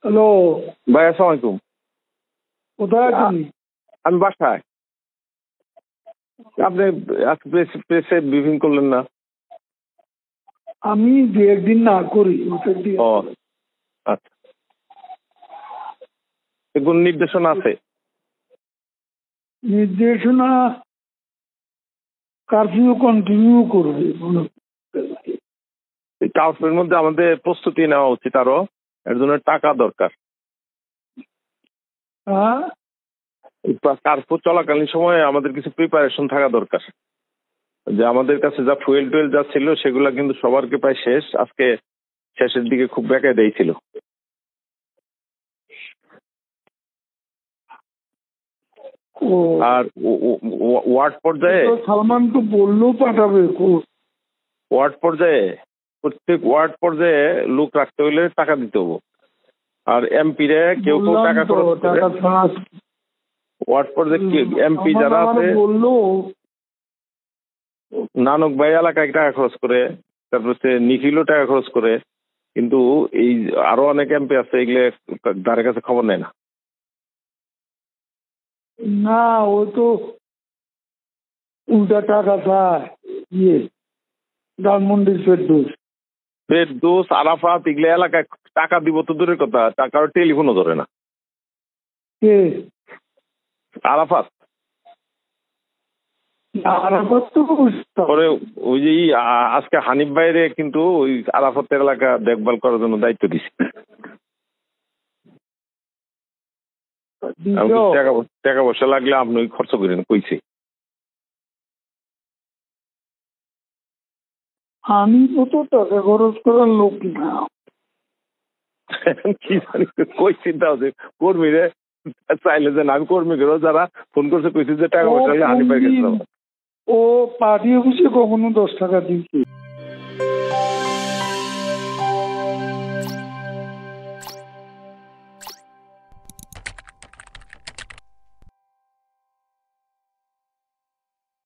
Hello ভাই, আসসালামু আলাইকুম। কোথায় আছেন? আমি বাসায়। আপনি প্রেসে ব্রিফিং করলেন না? আমি দু একদিন না করি ওটা দিয়ে। ও আচ্ছা, কোন নির্দেশনা আছে? নির্দেশনা কারফিউ কন্টিনিউ করবে। এই কার্ফের মধ্যে আমাদের প্রস্তুতি নেওয়া উচিত, আরো এর জন্য টাকা দরকার। হ্যাঁ, কার্ফু চলাকালীন সময়ে আমাদের কিছু প্রিপারেশন থাকা দরকার। যে আমাদের কাছে যা ফুয়েল টুয়েল যা ছিল সেগুলা কিন্তু সবারকে প্রায় শেষ। আজকে শেষের দিকে খুব বেঁকে দিয়েছিল। ও আর ওয়ার্ড পর্যায়ে সালমান তো বললেও পাঠাবে। প্রত্যেক ওয়ার্ড পর্যায়ে লোক রাখতে হলে টাকা দিতে হবো। আর এমপি রে কেউ টাকা খরচ করে। ওয়ার্ড পর্যায়ে এমপি যারা আছে, বললো নানক ভাই এলাকায় টাকা খরচ করে, তারপর সে নিখিলও টাকা খরচ করে, কিন্তু এই আরো অনেক এমপি আছে এগুলো তার কাছে খবর নেয় না। না, ও তো উল্টা টাকা চায়। ধানমন্ডির ফেরদৌস, আরাফাত এগুলো এলাকায় টাকা দিব তো দূরের কথা, টাকার টেলিফোনও ধরে না। কে? আরাফাত পরে ওই যে আজকে হানিফ ভাইরে কিন্তু ওই আরাফাতের এলাকা দেখভাল করার জন্য দায়িত্ব দিছে। টাকা পয়সা লাগলে আপনি খরচ করেন কইছে। আমি তো টাকা খরচ করার লোক না। কি জানি কই চিন্তা হচ্ছে কর্মীরে চাইলে যে আমি কর্মীদেরও যারা ফোন করছে কইছি যে টাকা পয়সা হানিফ ভাই গেছে। ও পার্টি অফিসে কখনো 10 টাকা দিচ্ছে।